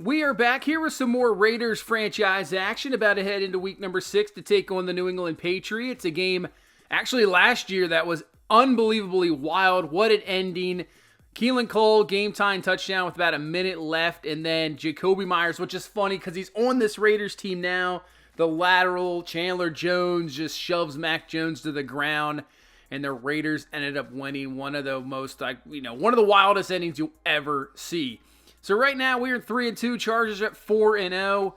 We are back here with some more Raiders franchise action, about to head into week number 6 to take on the New England Patriots. A game actually last year that was unbelievably wild. What an ending. Keelan Cole, game-time touchdown with about a minute left, and then Jacoby Myers, which is funny because he's on this Raiders team now. The lateral, Chandler Jones just shoves Mac Jones to the ground, and the Raiders ended up winning one of the most, one of the wildest endings you'll ever see. So right now we're in 3-2, Chargers at 4-0.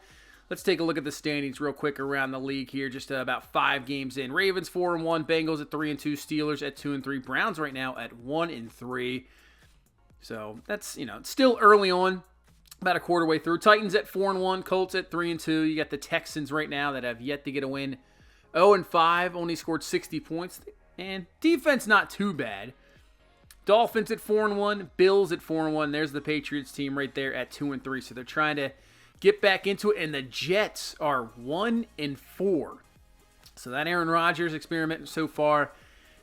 Let's take a look at the standings real quick around the league here, just about 5 games in. Ravens 4-1, Bengals at 3-2, Steelers at 2-3, Browns right now at 1-3. So that's, it's still early on, about a quarter way through. Titans at 4-1, Colts at 3-2. You got the Texans right now that have yet to get a win. 0-5, only scored 60 points, and defense not too bad. Dolphins at 4-1, Bills at 4-1. There's the Patriots team right there at 2-3. So they're trying to get back into it, and the Jets are 1-4. So that Aaron Rodgers experiment so far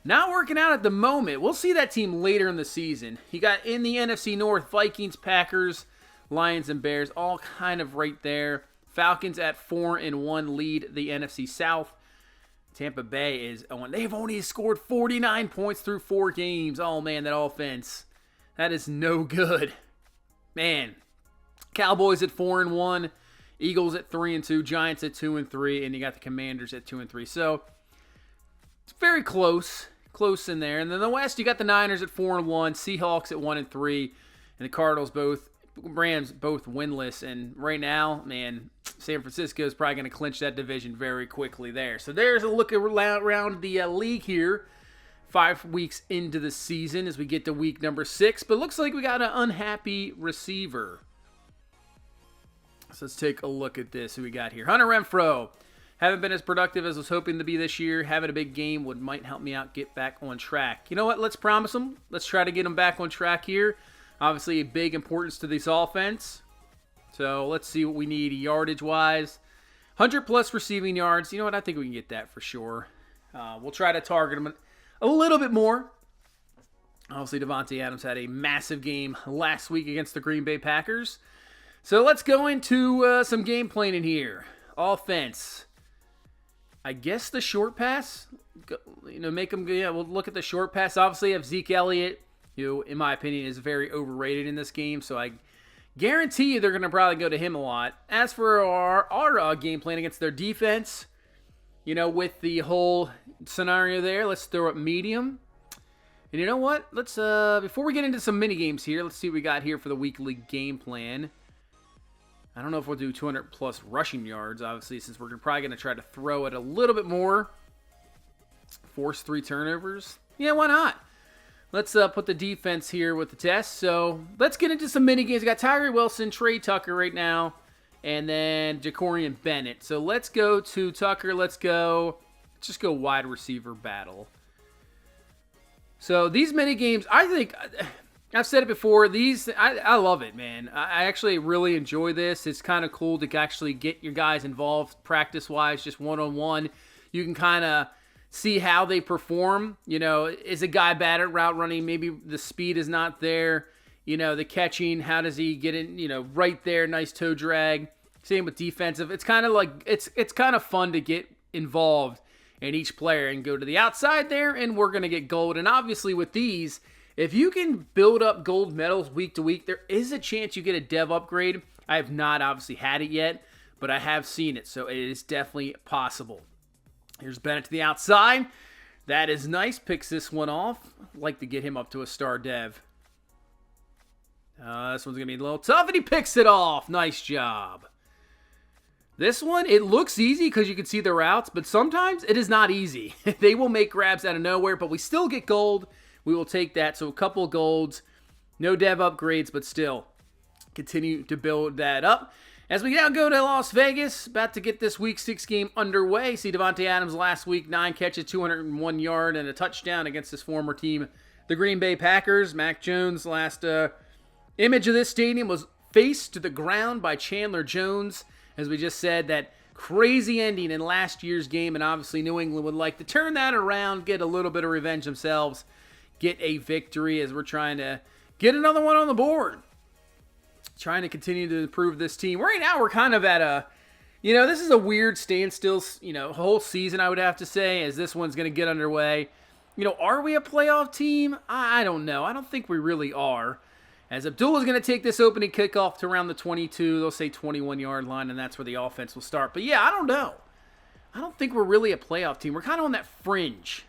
not working out at the moment. We'll see that team later in the season. You got in the NFC North, Vikings, Packers, Lions, and Bears, all kind of right there. Falcons at 4-1 lead the NFC South. Tampa Bay is on. They've only scored 49 points through 4 games. Oh, man, that offense. That is no good. Man. Cowboys at 4-1. Eagles at 3-2. Giants at 2-3. And you got the Commanders at 2-3. So, it's very close. Close in there. And then the West, you got the Niners at 4-1. Seahawks at 1-3. And the Cardinals Rams both winless. And right now, man, San Francisco is probably going to clinch that division very quickly there. So there's a look around the league here. 5 weeks into the season as we get to week number 6. But looks like we got an unhappy receiver. So let's take a look at this. Who we got here? Hunter Renfrow. Haven't been as productive as I was hoping to be this year. Having a big game might help me out get back on track. You know what? Let's promise him. Let's try to get him back on track here. Obviously, a big importance to this offense. So let's see what we need yardage-wise. 100-plus receiving yards. You know what? I think we can get that for sure. We'll try to target him a little bit more. Obviously, Davante Adams had a massive game last week against the Green Bay Packers. So let's go into some game planning here. Offense. I guess the short pass. Make them. Yeah, we'll look at the short pass. Obviously, I have Zeke Elliott, who, in my opinion, is very overrated in this game. So I guarantee you they're going to probably go to him a lot. As for our game plan against their defense, with the whole scenario there, let's throw up medium. And you know what? Let's before we get into some mini games here, let's see what we got here for the weekly game plan. I don't know if we'll do 200-plus rushing yards, obviously, since we're probably going to try to throw it a little bit more. Force 3 turnovers. Yeah, why not? Let's put the defense here with the test. So let's get into some mini games. We got Tyree Wilson, Trey Tucker right now, and then Jacorian Bennett. So let's go to Tucker. Let's just go wide receiver battle. So these mini games, I think, I've said it before, I love it, man. I actually really enjoy this. It's kind of cool to actually get your guys involved practice-wise, just one-on-one. You can kind of see how they perform. Is a guy bad at route running? Maybe the speed is not there. The catching, how does he get in, right there, nice toe drag. Same with defensive. It's kind of like, it's kind of fun to get involved in each player and go to the outside there, and we're going to get gold. And obviously with these, if you can build up gold medals week to week, there is a chance you get a dev upgrade. I have not obviously had it yet, but I have seen it, so it is definitely possible. Here's Bennett to the outside. That is nice. Picks this one off. I'd like to get him up to a star dev. This one's going to be a little tough, and he picks it off. Nice job. This one, it looks easy because you can see the routes, but sometimes it is not easy. They will make grabs out of nowhere, but we still get gold. We will take that. So a couple of golds. No dev upgrades, but still continue to build that up. As we now go to Las Vegas, about to get this Week 6 game underway. See Davante Adams last week, 9 catches, 201 yard, and a touchdown against his former team, the Green Bay Packers. Mac Jones, last image of this stadium was faced to the ground by Chandler Jones. As we just said, that crazy ending in last year's game, and obviously New England would like to turn that around, get a little bit of revenge themselves, get a victory as we're trying to get another one on the board. trying to continue to improve this team. Right now, we're kind of at a, this is a weird standstill, whole season, I would have to say, as this one's going to get underway. Are we a playoff team? I don't know. I don't think we really are. As Abdullah's going to take this opening kickoff to around the 22, they'll say 21-yard line, and that's where the offense will start. But yeah, I don't know. I don't think we're really a playoff team. We're kind of on that fringe.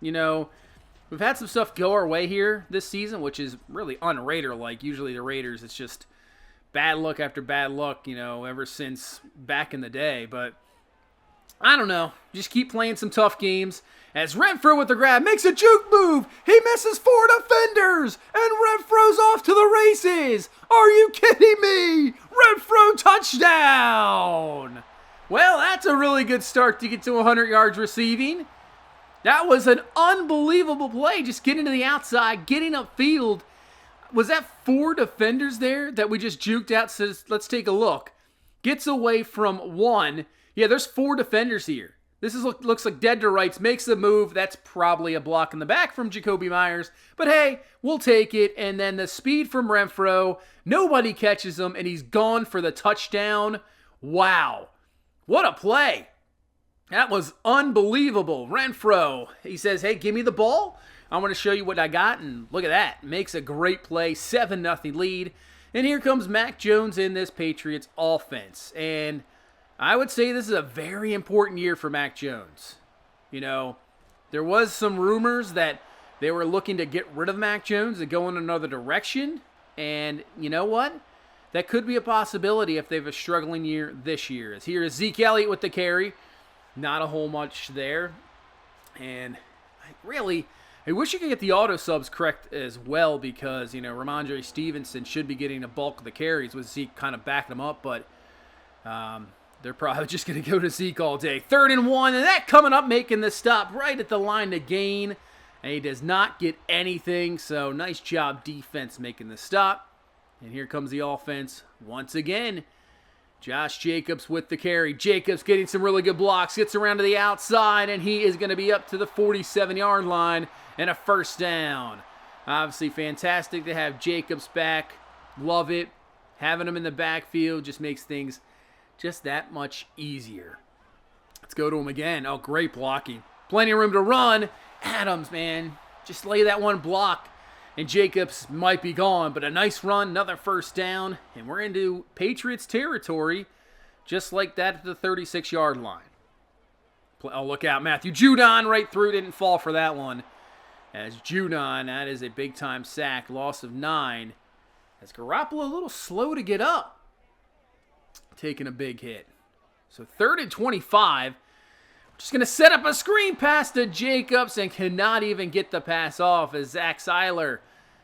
We've had some stuff go our way here this season, which is really un-Raider-like. Usually the Raiders, it's just bad luck after bad luck, ever since back in the day. But I don't know. Just keep playing some tough games. As Renfrow with the grab makes a juke move. He misses 4 defenders. And Renfrow's off to the races. Are you kidding me? Renfrow touchdown. Well, that's a really good start to get to 100 yards receiving. That was an unbelievable play. Just getting to the outside, getting upfield. Was that 4 defenders there that we just juked out? So let's take a look. Gets away from 1. Yeah, there's 4 defenders here. This looks like dead to rights. Makes the move. That's probably a block in the back from Jacoby Myers. But hey, we'll take it. And then the speed from Renfrow. Nobody catches him, and he's gone for the touchdown. Wow. What a play. That was unbelievable. Renfrow, he says, hey, give me the ball. I want to show you what I got. And look at that. Makes a great play. 7-0 lead. And here comes Mac Jones in this Patriots offense. And I would say this is a very important year for Mac Jones. There was some rumors that they were looking to get rid of Mac Jones and go in another direction. And you know what? That could be a possibility if they have a struggling year this year. As here is Zeke Elliott with the carry. Not a whole much there. And I wish you could get the auto subs correct as well, because, Ramondre Stevenson should be getting a bulk of the carries with Zeke kind of backing him up, but they're probably just going to go to Zeke all day. 3rd and 1, and that coming up, making the stop right at the line to gain. And he does not get anything, so nice job defense making the stop. And here comes the offense once again. Josh Jacobs with the carry. Jacobs getting some really good blocks. Gets around to the outside, and he is going to be up to the 47-yard line and a first down. Obviously fantastic to have Jacobs back. Love it. Having him in the backfield just makes things just that much easier. Let's go to him again. Oh, great blocking. Plenty of room to run. Adams, man, just lay that one block. And Jacobs might be gone, but a nice run, another first down, and we're into Patriots territory, just like that at the 36-yard line. Oh, look out, Matthew Judon right through, didn't fall for that one. As Judon, that is a big-time sack, loss of 9. As Garoppolo a little slow to get up, taking a big hit. So 3rd and 25. Just going to set up a screen pass to Jacobs and cannot even get the pass off as Zach Seiler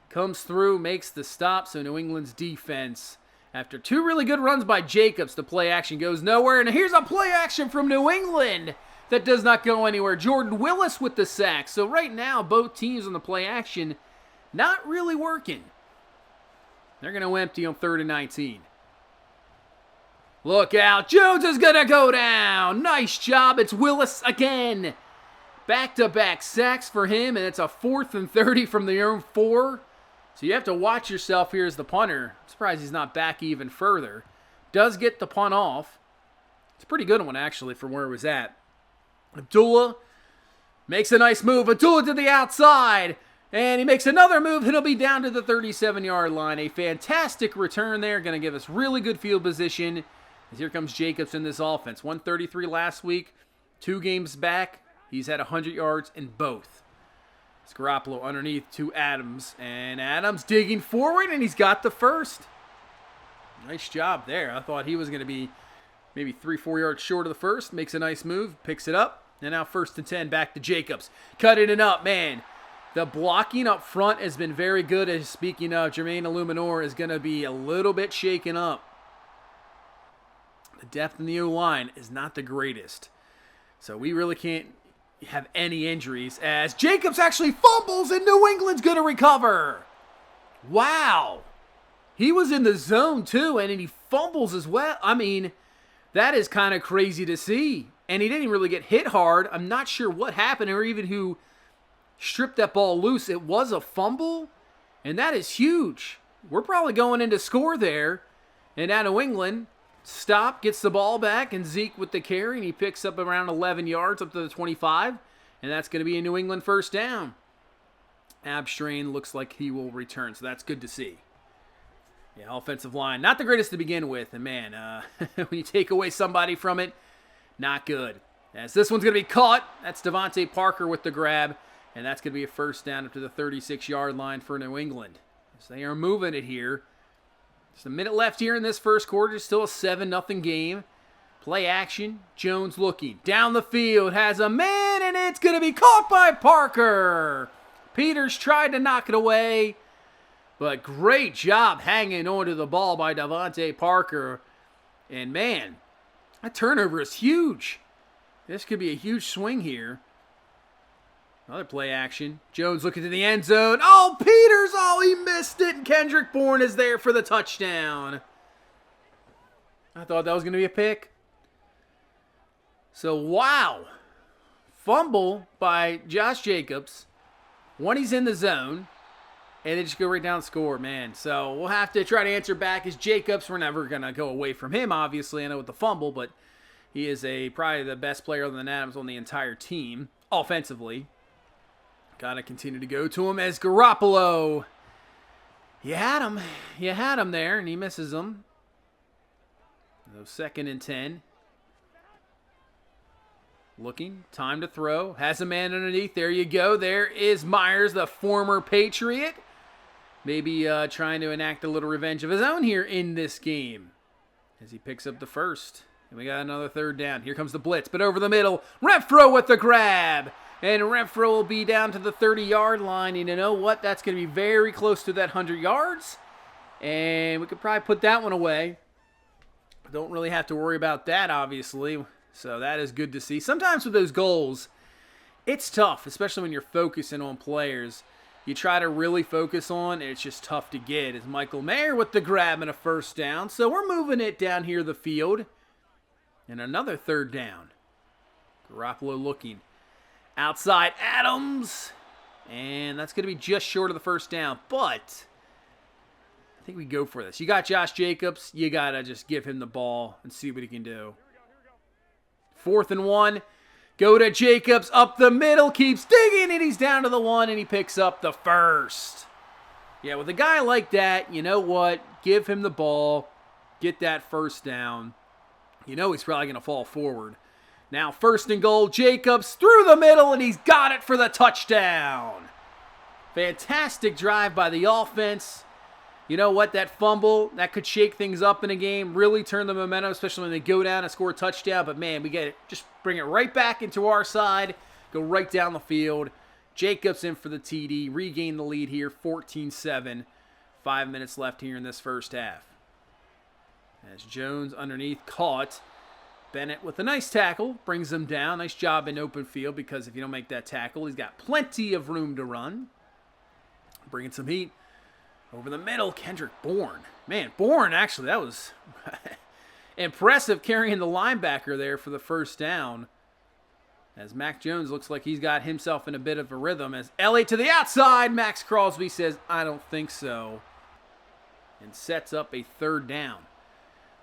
comes through, makes the stop. So New England's defense, after 2 really good runs by Jacobs, the play action goes nowhere. And here's a play action from New England that does not go anywhere. Jordan Willis with the sack. So right now, both teams on the play action not really working. They're going to empty on 3rd and 19. Look out. Jones is going to go down. Nice job. It's Willis again. Back-to-back sacks for him, and it's a 4th and 30 from the own 4. So you have to watch yourself here as the punter. I'm surprised he's not back even further. Does get the punt off. It's a pretty good one, actually, from where it was at. Abdullah makes a nice move. Abdullah to the outside. And he makes another move, and he'll be down to the 37-yard line. A fantastic return there. Going to give us really good field position. As here comes Jacobs in this offense. 133 last week. 2 games back. He's had 100 yards in both. It's Garoppolo underneath to Adams. And Adams digging forward, and he's got the first. Nice job there. I thought he was going to be maybe 3-4 yards short of the first. Makes a nice move. Picks it up. And now 1st and 10 back to Jacobs. Cutting it up, man. The blocking up front has been very good. As speaking of, Jermaine Illuminor is going to be a little bit shaken up. The depth in the O-line is not the greatest. So we really can't have any injuries as Jacobs actually fumbles and New England's going to recover. Wow. He was in the zone too, and he fumbles as well. I mean, that is kind of crazy to see. And he didn't really get hit hard. I'm not sure what happened or even who stripped that ball loose. It was a fumble, and that is huge. we're probably going into score there. And now New England, stop, gets the ball back, and Zeke with the carry, and he picks up around 11 yards up to the 25. And that's going to be a New England first down. Abstrain looks like he will return, so that's good to see. Yeah, offensive line, not the greatest to begin with. And man, when you take away somebody from it, not good. As this one's going to be caught, that's Devontae Parker with the grab. And that's going to be a first down up to the 36-yard line for New England. So they are moving it here. Just a minute left here in this first quarter. Still a 7-0 game. Play action. Jones looking. Down the field. Has a man, and it's going to be caught by Parker. Peters tried to knock it away. But great job hanging onto the ball by Devontae Parker. And man, that turnover is huge. This could be a huge swing here. Another play action. Jones looking to the end zone. Oh, Peters! Oh, he missed it. And Kendrick Bourne is there for the touchdown. I thought that was going to be a pick. So, wow. Fumble by Josh Jacobs. When he's in the zone. And they just go right down and score, man. So, we'll have to try to answer back as Jacobs. We're never going to go away from him, obviously. I know with the fumble, but he is probably the best player other than Adams on the entire team. Offensively. Got to continue to go to him as Garoppolo. You had him. You had him there, and he misses him. So 2nd and 10. Looking. Time to throw. Has a man underneath. There you go. There is Myers, the former Patriot. Maybe trying to enact a little revenge of his own here in this game. As he picks up the first. And we got another 3rd down. Here comes the blitz, but over the middle. Renfrow with the grab. And Renfrow will be down to the 30-yard line. And you know what? That's going to be very close to that 100 yards. And we could probably put that one away. Don't really have to worry about that, obviously. So that is good to see. Sometimes with those goals, it's tough, especially when you're focusing on players. You try to really focus on, and it's just tough to get. As Michael Mayer with the grab and a first down. So we're moving it down here the field. And another 3rd down. Garoppolo looking. Outside Adams. And that's going to be just short of the first down. But I think we go for this. You got Josh Jacobs. You got to just give him the ball and see what he can do. 4th and 1. Go to Jacobs. Up the middle. Keeps digging. And he's down to the 1. And he picks up the first. Yeah, with a guy like that, you know what? Give him the ball. Get that first down. You know he's probably going to fall forward. Now 1st and goal, Jacobs through the middle, and he's got it for the touchdown. Fantastic drive by the offense. You know what? That fumble, that could shake things up in a game, really turn the momentum, especially when they go down and score a touchdown. But man, we get it. Just bring it right back into our side, go right down the field. Jacobs in for the TD, regain the lead here, 14-7. 5 minutes left here in this first half. As Jones underneath caught. Bennett with a nice tackle, brings him down. Nice job in open field, because if you don't make that tackle, he's got plenty of room to run. Bringing some heat. Over the middle, Kendrick Bourne. Man, Bourne, actually, that was impressive carrying the linebacker there for the first down. As Mac Jones looks like he's got himself in a bit of a rhythm. As Elliott to the outside, Max Crosby says, I don't think so. And sets up a 3rd down.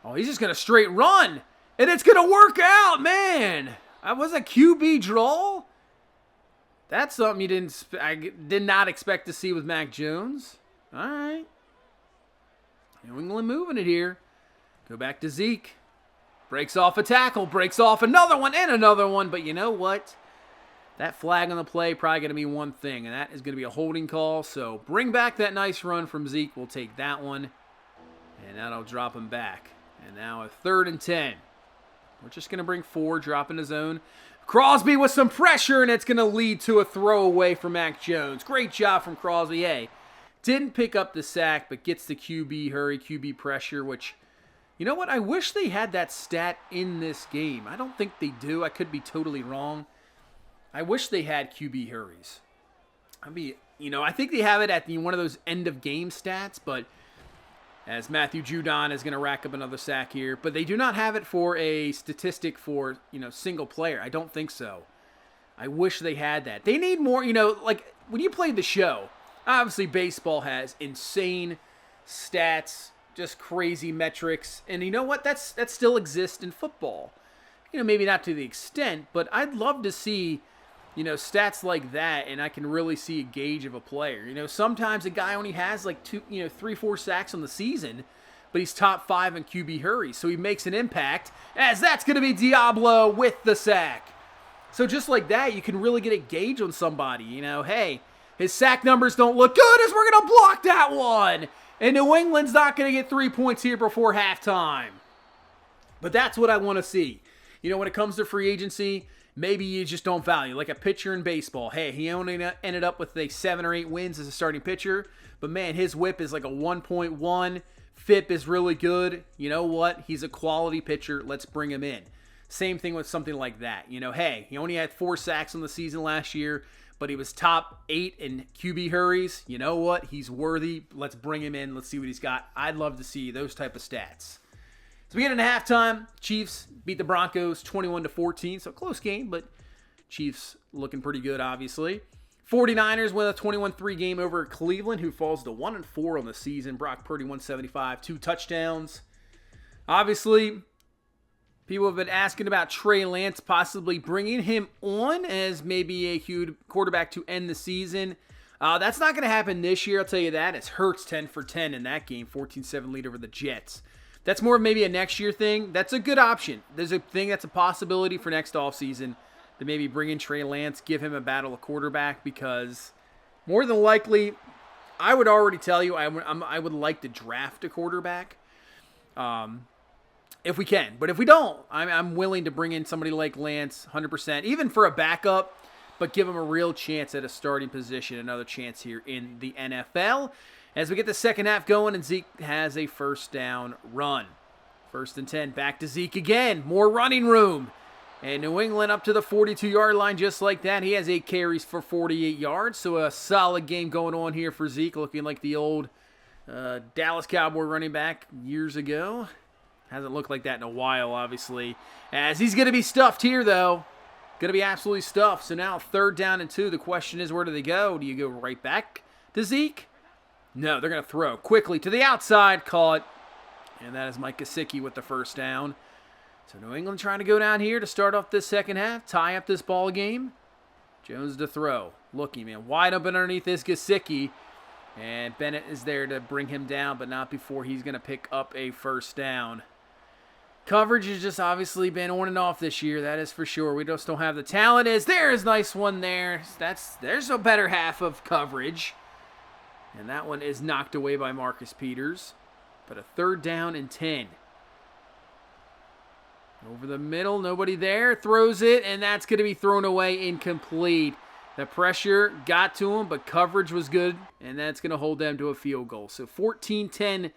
Oh, he's just going to straight run. And it's going to work out, man. That was a QB draw. That's something I did not expect to see with Mac Jones. All right. New England moving it here. Go back to Zeke. Breaks off a tackle. Breaks off another one and another one. But you know what? That flag on the play probably going to be one thing, and that is going to be a holding call. So bring back that nice run from Zeke. We'll take that one. And that'll drop him back. And now a 3rd and 10. We're just going to bring 4, drop in the zone. Crosby with some pressure, and it's going to lead to a throwaway for Mac Jones. Great job from Crosby. Hey, didn't pick up the sack, but gets the QB hurry, QB pressure, which, you know what? I wish they had that stat in this game. I don't think they do. I could be totally wrong. I wish they had QB hurries. I think they have it at one of those end-of-game stats, but as Matthew Judon is going to rack up another sack here. But they do not have it for a statistic for, single player. I don't think so. I wish they had that. They need more, like when you played the show, obviously baseball has insane stats, just crazy metrics. And you know what? That still exists in football. Maybe not to the extent, but I'd love to see, stats like that, and I can really see a gauge of a player. Sometimes a guy only has like 3, 4 sacks on the season, but he's top 5 in QB hurries, so he makes an impact, as that's going to be Diablo with the sack. So just like that, you can really get a gauge on somebody. Hey, his sack numbers don't look good as we're going to block that one. And New England's not going to get 3 points here before halftime. But that's what I want to see. When it comes to free agency, maybe you just don't value. Like a pitcher in baseball. Hey, he only ended up with 7 or 8 wins as a starting pitcher. But man, his whip is like a 1.1. FIP is really good. You know what? He's a quality pitcher. Let's bring him in. Same thing with something like that. Hey, he only had 4 sacks on the season last year, but he was top 8 in QB hurries. You know what? He's worthy. Let's bring him in. Let's see what he's got. I'd love to see those type of stats. So we get into halftime. Chiefs beat the Broncos 21-14. So close game, but Chiefs looking pretty good, obviously. 49ers win a 21-3 game over Cleveland, who falls to 1-4 on the season. Brock Purdy 175, 2 touchdowns. Obviously, people have been asking about Trey Lance possibly bringing him on as maybe a huge quarterback to end the season. That's not going to happen this year, I'll tell you that. It's Hurts 10 for 10 in that game, 14-7 lead over the Jets. That's more of maybe a next year thing. That's a good option. There's a thing that's a possibility for next offseason to maybe bring in Trey Lance, give him a battle of quarterback, because more than likely, I would already tell you I would like to draft a quarterback if we can. But if we don't, I'm willing to bring in somebody like Lance 100%, even for a backup, but give him a real chance at a starting position, another chance here in the NFL. As we get the second half going, and Zeke has a first down run. 1st and 10, back to Zeke again. More running room. And New England up to the 42-yard line just like that. He has 8 carries for 48 yards. So a solid game going on here for Zeke, looking like the old Dallas Cowboy running back years ago. Hasn't looked like that in a while, obviously. As he's going to be stuffed here, though. Going to be absolutely stuffed. So now 3rd down and 2. The question is, where do they go? Do you go right back to Zeke? No, they're going to throw quickly to the outside. Caught. And that is Mike Gesicki with the first down. So New England trying to go down here to start off this second half. Tie up this ball game. Jones to throw. Looking, man. Wide open underneath this Gesicki. And Bennett is there to bring him down, but not before he's going to pick up a first down. Coverage has just obviously been on and off this year. That is for sure. We just don't have the talent. There's a nice one there. There's a better half of coverage. And that one is knocked away by Marcus Peters. But a 3rd down and 10. Over the middle, nobody there. Throws it, and that's going to be thrown away incomplete. The pressure got to him, but coverage was good, and that's going to hold them to a field goal. So 14-10,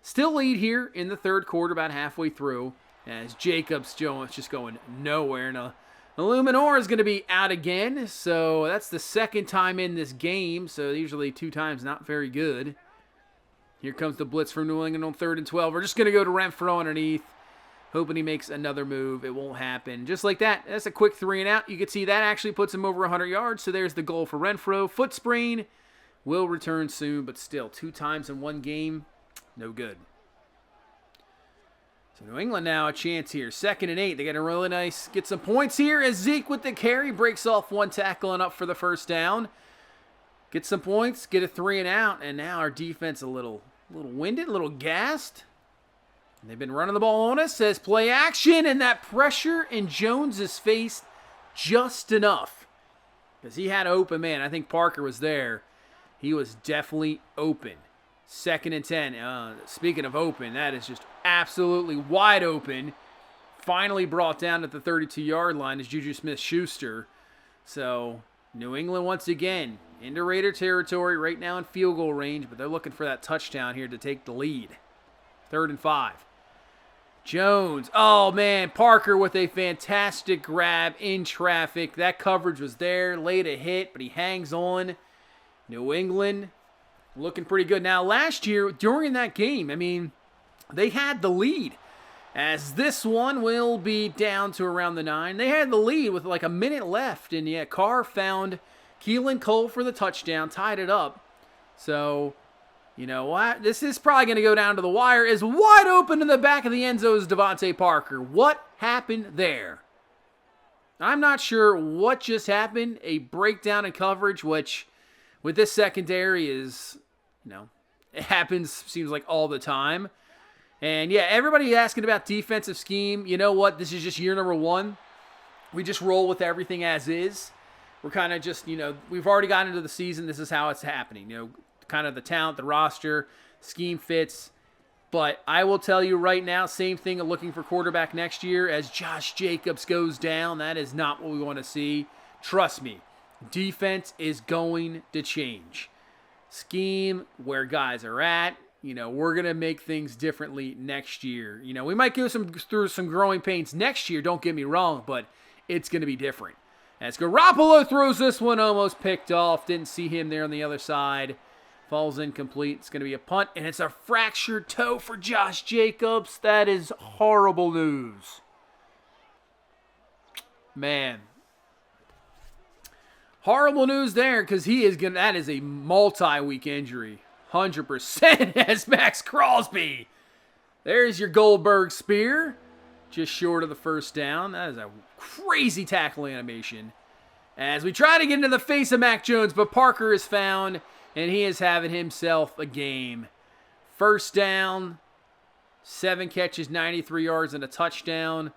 still lead here in the 3rd quarter, about halfway through, as Jacobs Jones just going nowhere. Now, Illuminor is going to be out again, so that's the 2nd time in this game, so usually 2 times not very good. Here comes the blitz from New England on 3rd and 12. We're just going to go to Renfrow underneath, hoping he makes another move. It won't happen. Just like that, that's a quick 3 and out. You can see that actually puts him over 100 yards, so there's the goal for Renfrow. Foot sprain, will return soon, but still, 2 times in 1 game, no good. So New England now a chance here. 2nd and 8. They got a really nice, get some points here as Zeke with the carry breaks off 1 tackle and up for the first down. Get some points, get a 3 and out, and now our defense a little winded, a little gassed. And they've been running the ball on us. Says play action, and that pressure in Jones' face just enough. Because he had an open man. I think Parker was there. He was definitely open. 2nd and 10. Speaking of open, that is just absolutely wide open. Finally brought down at the 32-yard line is Juju Smith-Schuster. So New England once again into Raider territory right now in field goal range, but they're looking for that touchdown here to take the lead. 3rd and 5. Jones. Oh, man. Parker with a fantastic grab in traffic. That coverage was there. Laid a hit, but he hangs on. New England looking pretty good. Now, last year, during that game, they had the lead. As this one will be down to around the 9. They had the lead with like a minute left. And yeah, Carr found Keelan Cole for the touchdown. Tied it up. So You know what? This is probably going to go down to the wire. Is wide open in the back of the end zone is Devontae Parker. What happened there? I'm not sure what just happened. A breakdown in coverage, which with this secondary is, it happens, seems like all the time. And yeah, everybody asking about defensive scheme. You know what? This is just year number 1. We just roll with everything as is. We're kind of just, we've already gotten into the season. This is how it's happening. Kind of the talent, the roster, scheme fits. But I will tell you right now, same thing of looking for quarterback next year as Josh Jacobs goes down. That is not what we want to see. Trust me, defense is going to change. Scheme, where guys are at, we're going to make things differently next year. We might go through some growing pains next year, don't get me wrong, but it's going to be different. As Garoppolo throws this one, almost picked off. Didn't see him there on the other side. Falls incomplete. It's going to be a punt, and it's a fractured toe for Josh Jacobs. That is horrible news. Man. Horrible news there because that is a multi-week injury. 100% as Max Crosby. There's your Goldberg spear. Just short of the first down. That is a crazy tackle animation. As we try to get into the face of Mac Jones, but Parker is found, and he is having himself a game. First down, 7 catches, 93 yards, and a touchdown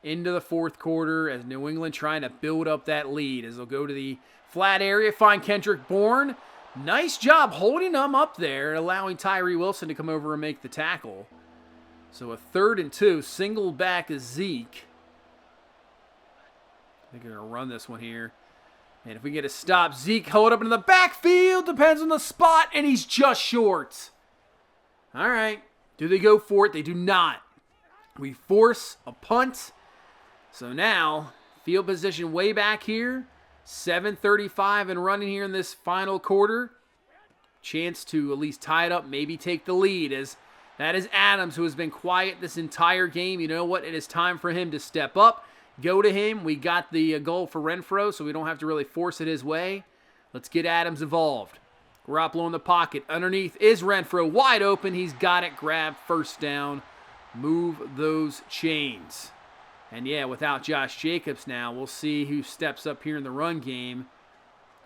into the fourth quarter as New England trying to build up that lead as they'll go to the flat area, find Kendrick Bourne. Nice job holding him up there, allowing Tyree Wilson to come over and make the tackle. So a 3rd and 2, single back is Zeke. I think they're going to run this one here. And if we get a stop, Zeke hold up into the backfield. Depends on the spot, and he's just short. All right. Do they go for it? They do not. We force a punt. So now, field position way back here. 7:35 and running here in this final quarter. Chance to at least tie it up, maybe take the lead. As that is Adams, who has been quiet this entire game. You know what? It is time for him to step up. Go to him. We got the goal for Renfrow, so we don't have to really force it his way. Let's get Adams involved. Garoppolo in the pocket. Underneath is Renfrow. Wide open. He's got it. Grab first down. Move those chains. And yeah, without Josh Jacobs now, we'll see who steps up here in the run game.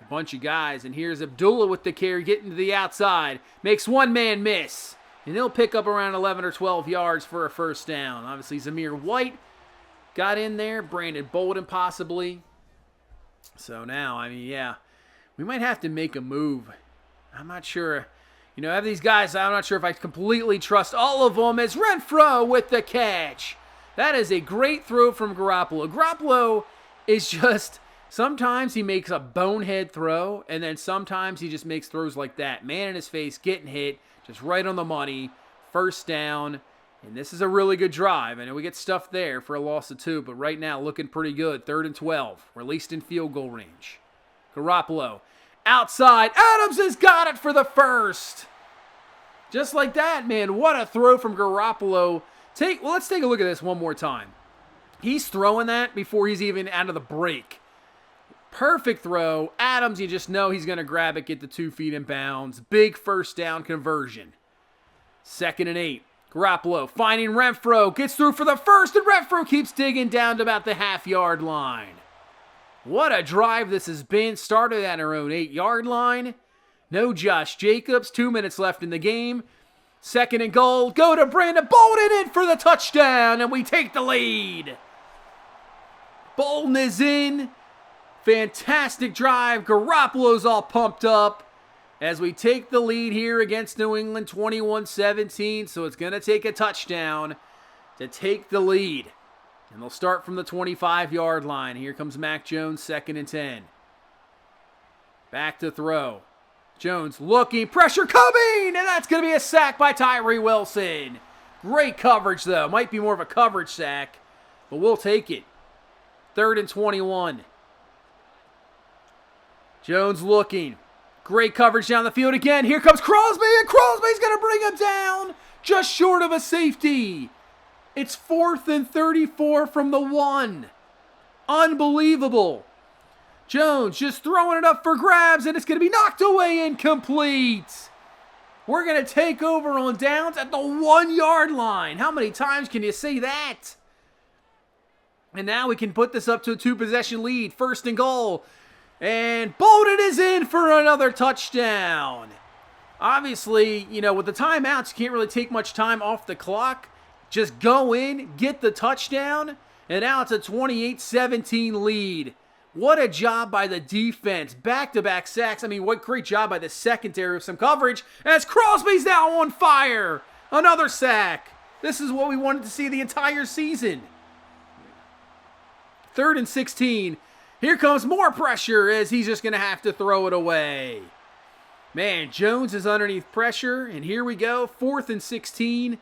A bunch of guys. And here's Abdullah with the carry, getting to the outside. Makes one man miss. And he'll pick up around 11 or 12 yards for a first down. Obviously, Zamir White got in there. Brandon Bolden possibly. So now, yeah, we might have to make a move. I'm not sure. I have these guys, I'm not sure if I completely trust all of them. As Renfrow with the catch. That is a great throw from Garoppolo. Garoppolo is just, sometimes he makes a bonehead throw, and then sometimes he just makes throws like that. Man in his face, getting hit, just right on the money. First down. And this is a really good drive. I know we get stuffed there for a loss of 2, but right now looking pretty good. 3rd and 12. We're at least in field goal range. Garoppolo. Outside. Adams has got it for the first. Just like that, man. What a throw from Garoppolo. Let's take a look at this one more time. He's throwing that before he's even out of the break. Perfect throw. Adams, you just know he's going to grab it, get the 2 feet in bounds. Big first down conversion. 2nd and 8. Garoppolo finding Renfrow. Gets through for the first, and Renfrow keeps digging down to about the half-yard line. What a drive this has been. Started at our own 8-yard line. No Josh Jacobs. 2 minutes left in the game. 2nd and goal. Go to Brandon Bolden in for the touchdown, and we take the lead. Bolden is in. Fantastic drive. Garoppolo's all pumped up as we take the lead here against New England 21-17. So it's going to take a touchdown to take the lead. And they'll start from the 25-yard line. Here comes Mac Jones, 2nd and 10. Back to throw. Jones looking, pressure coming, and that's going to be a sack by Tyree Wilson. Great coverage, though. Might be more of a coverage sack, but we'll take it. 3rd and 21. Jones looking. Great coverage down the field again. Here comes Crosby, and Crosby's going to bring him down just short of a safety. It's 4th and 34 from the 1. Unbelievable. Jones just throwing it up for grabs, and it's going to be knocked away incomplete. We're going to take over on downs at the 1-yard line. How many times can you say that? And now we can put this up to a 2-possession lead. 1st and goal. And Bolden is in for another touchdown. Obviously, you know, with the timeouts, you can't really take much time off the clock. Just go in, get the touchdown, and now it's a 28-17 lead. What a job by the defense. Back-to-back sacks. I mean, what great job by the secondary with some coverage as Crosby's now on fire. Another sack. This is what we wanted to see the entire season. 3rd and 16. Here comes more pressure as he's just going to have to throw it away. Man, Jones is underneath pressure, and here we go. 4th and 16.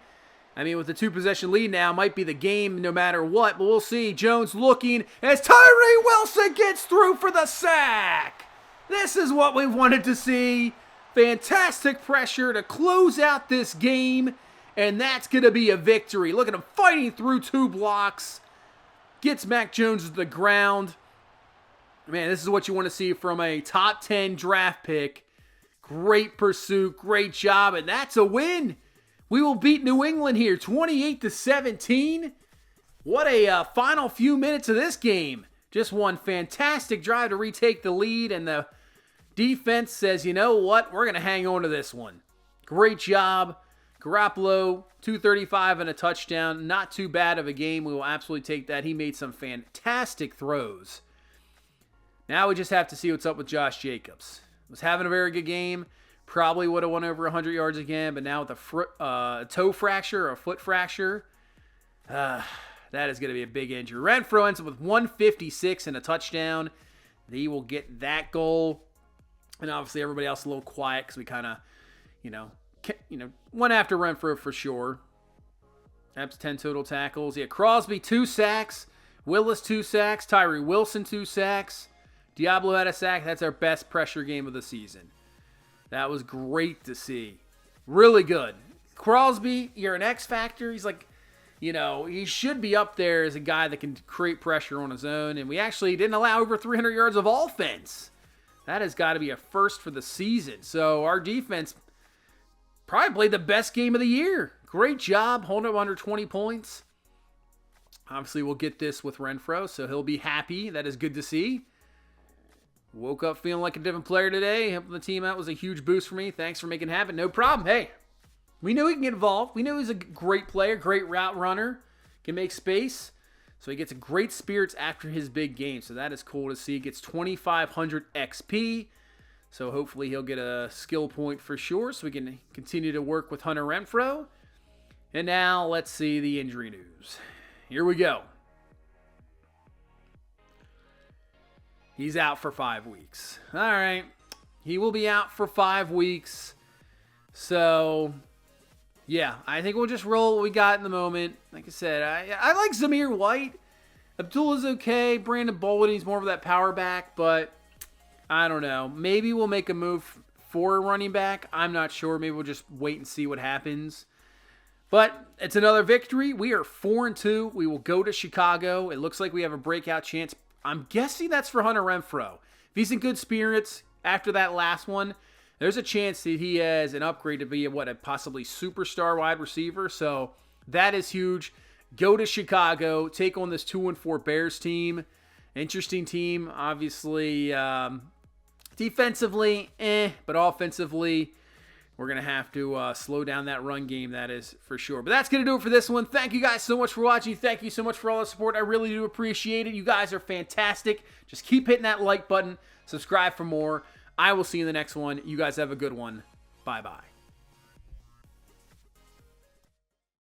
I mean, with the 2-possession lead now, might be the game no matter what, but we'll see. Jones looking as Tyree Wilson gets through for the sack. This is what we wanted to see. Fantastic pressure to close out this game, and that's going to be a victory. Look at him fighting through 2 blocks. Gets Mac Jones to the ground. Man, this is what you want to see from a top 10 draft pick. Great pursuit, great job, and that's a win. We will beat New England here, 28-17. What a final few minutes of this game. Just one fantastic drive to retake the lead, and the defense says, you know what, we're going to hang on to this one. Great job. Garoppolo, 235 and a touchdown. Not too bad of a game. We will absolutely take that. He made some fantastic throws. Now we just have to see what's up with Josh Jacobs. Was having a very good game. Probably would have won over 100 yards again, but now with a toe fracture or a foot fracture, that is going to be a big injury. Renfrow ends up with 156 and a touchdown. He will get that goal. And obviously everybody else a little quiet because we kind of, went after Renfrow for sure. That's 10 total tackles. Yeah, Crosby, 2 sacks. Willis, 2 sacks. Tyree Wilson, 2 sacks. Diablo had a sack. That's our best pressure game of the season. That was great to see. Really good. Crosby, you're an X factor. He's like, he should be up there as a guy that can create pressure on his own. And we actually didn't allow over 300 yards of offense. That has got to be a first for the season. So our defense probably played the best game of the year. Great job holding up under 20 points. Obviously, we'll get this with Renfrow, so he'll be happy. That is good to see. Woke up feeling like a different player today. Helping the team out was a huge boost for me. Thanks for making it happen. No problem. Hey, we knew he can get involved. We knew he's a great player, great route runner, can make space. So he gets a great spirits after his big game. So that is cool to see. He gets 2,500 XP. So hopefully he'll get a skill point for sure so we can continue to work with Hunter Renfrow. And now let's see the injury news. Here we go. He's out for 5 weeks. All right. He will be out for 5 weeks. So, yeah, I think we'll just roll what we got in the moment. Like I said, I like Zamir White. Abdullah's okay. Brandon Bolden, he's more of that power back, but I don't know. Maybe we'll make a move for a running back. I'm not sure. Maybe we'll just wait and see what happens. But it's another victory. We are 4-2. We will go to Chicago. It looks like we have a breakout chance. I'm guessing that's for Hunter Renfrow. If he's in good spirits after that last one, there's a chance that he has an upgrade to be a possibly superstar wide receiver. So that is huge. Go to Chicago, take on this 2-4 Bears team. Interesting team, obviously. Defensively, but offensively, we're going to have to slow down that run game, that is for sure. But that's going to do it for this one. Thank you guys so much for watching. Thank you so much for all the support. I really do appreciate it. You guys are fantastic. Just keep hitting that like button. Subscribe for more. I will see you in the next one. You guys have a good one. Bye-bye.